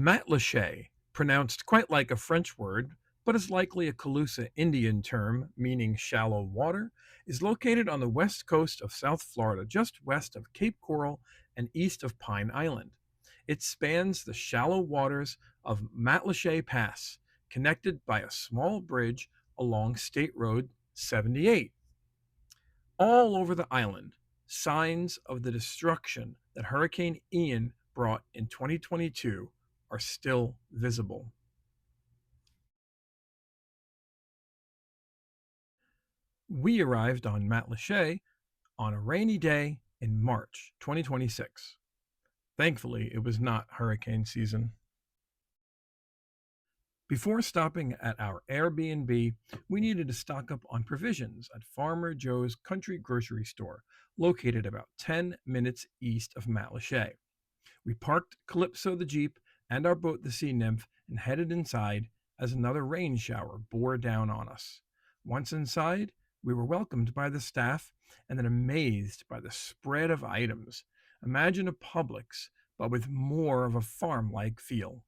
Matlacha, pronounced quite like a French word, but is likely a Calusa Indian term meaning shallow water, is located on the west coast of South Florida, just west of Cape Coral and east of Pine Island. It spans the shallow waters of Matlacha Pass, connected by a small bridge along State Road 78. All over the island, signs of the destruction that Hurricane Ian brought in 2022 are still visible. We arrived on Matlacha on a rainy day in March 2026. Thankfully, it was not hurricane season. Before stopping at our Airbnb, we needed to stock up on provisions at Farmer Joe's Country Grocery Store, located about 10 minutes east of Matlacha. We parked Calypso the Jeep and our boat, the Sea Nymph, and headed inside as another rain shower bore down on us. Once inside, we were welcomed by the staff and then amazed by the spread of items. Imagine a Publix, but with more of a farm like feel.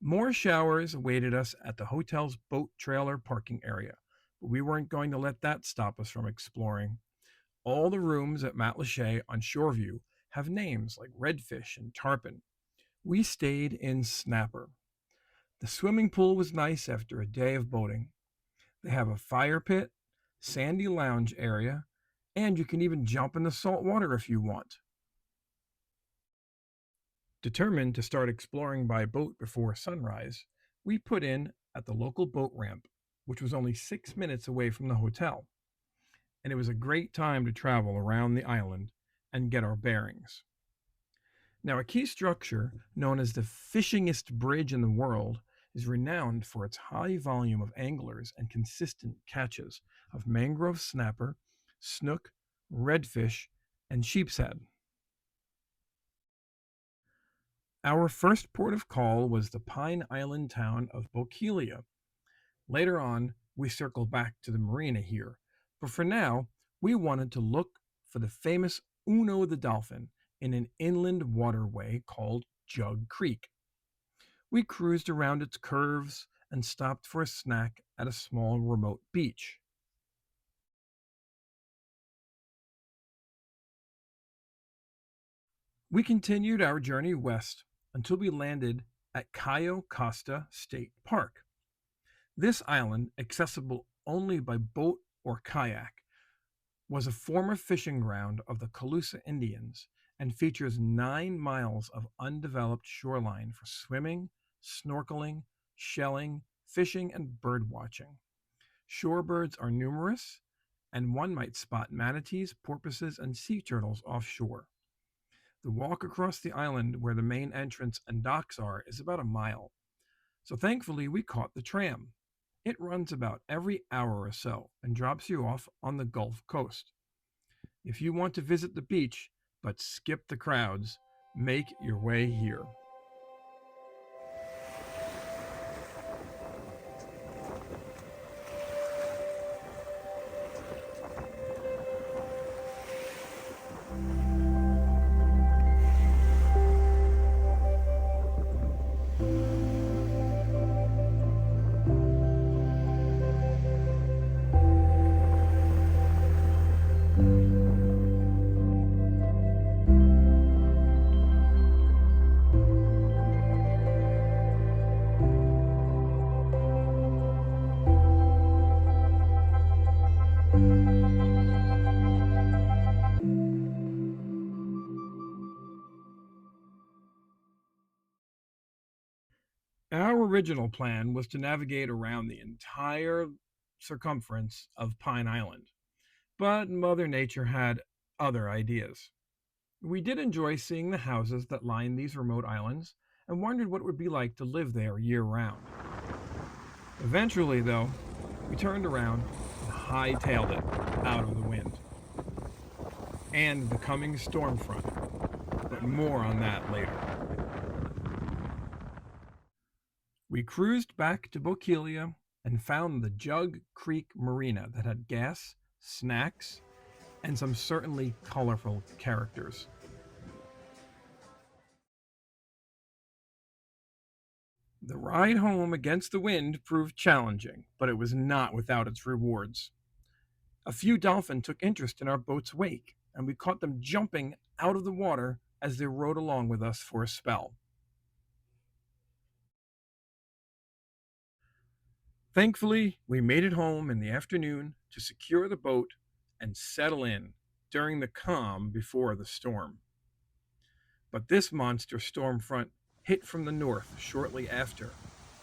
More showers awaited us at the hotel's boat trailer parking area, but we weren't going to let that stop us from exploring. All the rooms at Matlacha on Shoreview have names like Redfish and Tarpon. We stayed in Snapper. The swimming pool was nice after a day of boating. They have a fire pit, sandy lounge area, and you can even jump in the salt water if you want. Determined to start exploring by boat before sunrise, we put in at the local boat ramp, which was only 6 minutes away from the hotel. And it was a great time to travel around the island and get our bearings. Now, a key structure known as the Fishingest Bridge in the world is renowned for its high volume of anglers and consistent catches of mangrove snapper, snook, redfish, and sheepshead. Our first port of call was the Pine Island town of Bokeelia. Later on, we circle back to the marina here, but for now, we wanted to look for the famous Uno the dolphin in an inland waterway called Jug Creek. We cruised around its curves and stopped for a snack at a small remote beach. We continued our journey west until we landed at Cayo Costa State Park. This island, accessible only by boat or kayak, was a former fishing ground of the Calusa Indians and features 9 miles of undeveloped shoreline for swimming, snorkeling, shelling, fishing, and bird watching. Shorebirds are numerous, and one might spot manatees, porpoises, and sea turtles offshore. The walk across the island where the main entrance and docks are is about a mile, so thankfully we caught the tram. It runs about every hour or so and drops you off on the Gulf Coast. If you want to visit the beach but skip the crowds, make your way here. Our original plan was to navigate around the entire circumference of Pine Island, but Mother Nature had other ideas. We did enjoy seeing the houses that line these remote islands and wondered what it would be like to live there year round. Eventually, though, we turned around and hightailed it out of the wind and the coming storm front, but more on that later. We cruised back to Bokeelia and found the Jug Creek Marina that had gas, snacks, and some certainly colorful characters. The ride home against the wind proved challenging, but it was not without its rewards. A few dolphins took interest in our boat's wake, and we caught them jumping out of the water as they rode along with us for a spell. Thankfully, we made it home in the afternoon to secure the boat and settle in during the calm before the storm. But this monster storm front hit from the north shortly after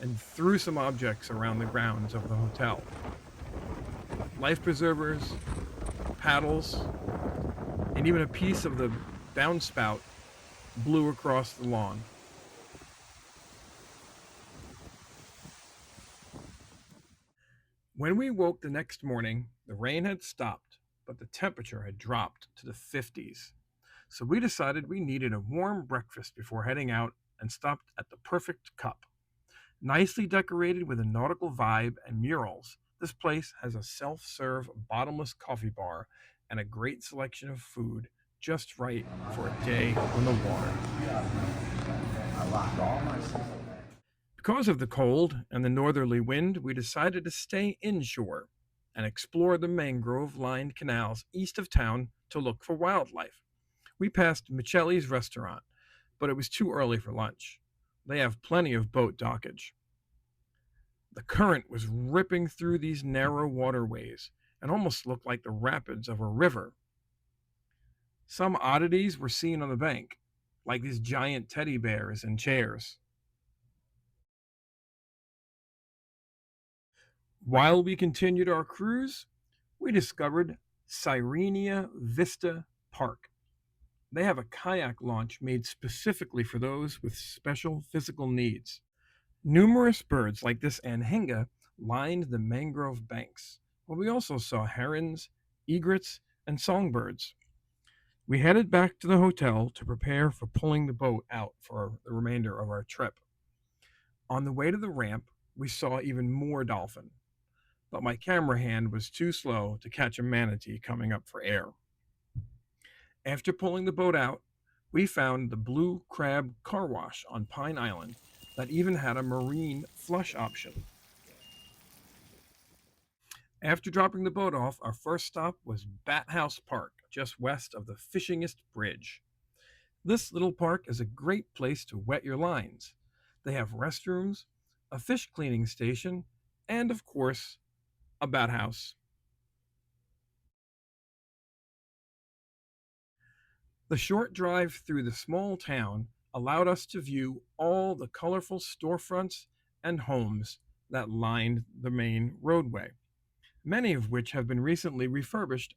and threw some objects around the grounds of the hotel. Life preservers, paddles, and even a piece of the downspout blew across the lawn. When we woke the next morning, the rain had stopped, but the temperature had dropped to the 50s. So we decided we needed a warm breakfast before heading out and stopped at the Perfect Cup. Nicely decorated with a nautical vibe and murals, this place has a self serve bottomless coffee bar and a great selection of food just right for a day on the water. Because of the cold and the northerly wind, we decided to stay inshore and explore the mangrove lined canals east of town to look for wildlife. We passed Miceli's restaurant, but it was too early for lunch. They have plenty of boat dockage. The current was ripping through these narrow waterways and almost looked like the rapids of a river. Some oddities were seen on the bank, like these giant teddy bears and chairs. While we continued our cruise, we discovered Sirenia Vista Park. They have a kayak launch made specifically for those with special physical needs. Numerous birds like this anhinga lined the mangrove banks, but we also saw herons, egrets, and songbirds. We headed back to the hotel to prepare for pulling the boat out for the remainder of our trip. On the way to the ramp, we saw even more dolphin, but my camera hand was too slow to catch a manatee coming up for air. After pulling the boat out, we found the Blue Crab Car Wash on Pine Island that even had a marine flush option. After dropping the boat off, our first stop was Bat House Park, just west of the Fishingest Bridge. This little park is a great place to wet your lines. They have restrooms, a fish cleaning station, and of course, a bat house. The short drive through the small town allowed us to view all the colorful storefronts and homes that lined the main roadway, many of which have been recently refurbished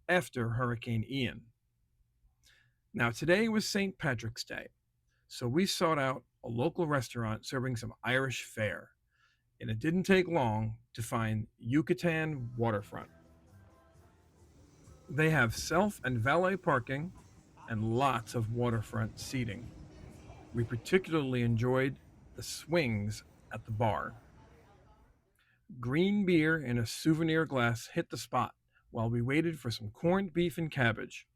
after Hurricane Ian. Now, today was St. Patrick's Day, so we sought out a local restaurant serving some Irish fare, and it didn't take long to find Yucatan Waterfront. They have self and valet parking and lots of waterfront seating. We particularly enjoyed the swings at the bar. Green beer in a souvenir glass hit the spot while we waited for some corned beef and cabbage.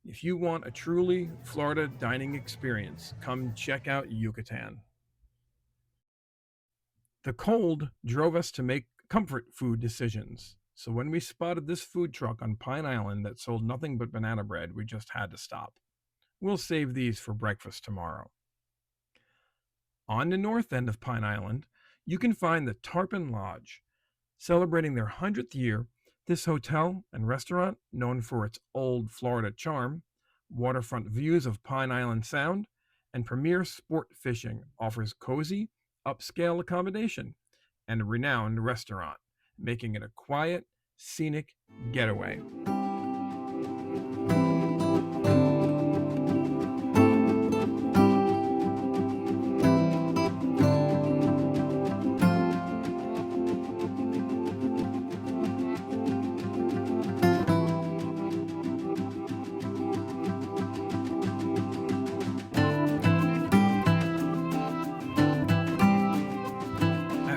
If you want a truly Florida dining experience, come check out Yucatan. The cold drove us to make comfort food decisions. So when we spotted this food truck on Pine Island that sold nothing but banana bread, we just had to stop. We'll save these for breakfast tomorrow. On the north end of Pine Island, you can find the Tarpon Lodge. Celebrating their 100th year, this hotel and restaurant, known for its old Florida charm, waterfront views of Pine Island Sound, and premier sport fishing, offers cozy, upscale accommodation and a renowned restaurant, making it a quiet, scenic getaway.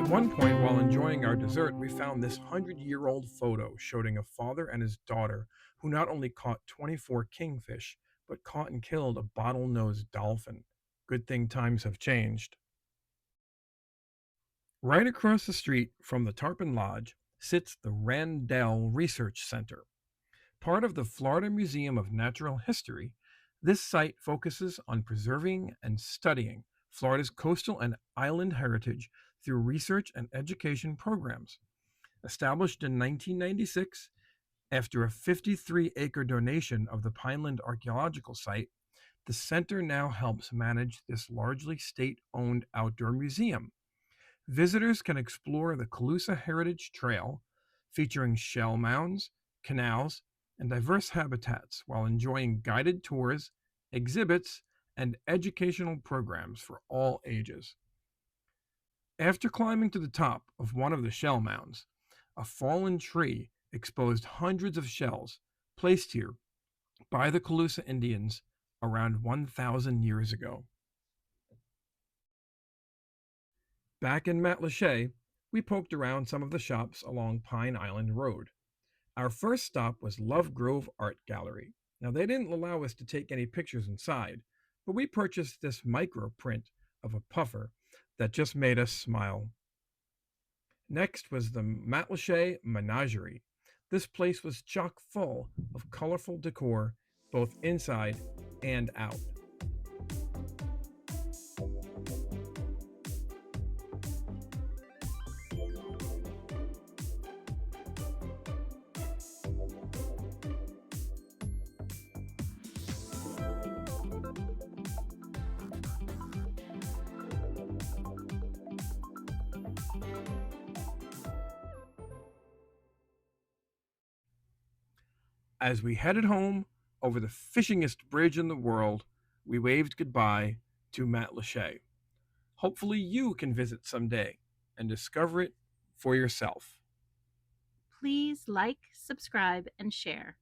At one point, while enjoying our dessert, we found this 100-year-old photo showing a father and his daughter who not only caught 24 kingfish, but caught and killed a bottlenose dolphin. Good thing times have changed. Right across the street from the Tarpon Lodge sits the Randell Research Center. Part of the Florida Museum of Natural History, this site focuses on preserving and studying Florida's coastal and island heritage through research and education programs. Established in 1996 after a 53-acre donation of the Pineland Archaeological Site, the center now helps manage this largely state owned outdoor museum. Visitors can explore the Calusa Heritage Trail, featuring shell mounds, canals, and diverse habitats while enjoying guided tours, exhibits, and educational programs for all ages. After climbing to the top of one of the shell mounds, a fallen tree exposed hundreds of shells placed here by the Calusa Indians around 1,000 years ago. Back in Matlacha, we poked around some of the shops along Pine Island Road. Our first stop was Lovegrove Art Gallery. Now, they didn't allow us to take any pictures inside, but we purchased this micro print of a puffer that just made us smile. Next was the Matlacha Menagerie. This place was chock full of colorful decor, both inside and out. As we headed home over the fishingest bridge in the world, we waved goodbye to Matlacha. Hopefully, you can visit someday and discover it for yourself. Please like, subscribe, and share.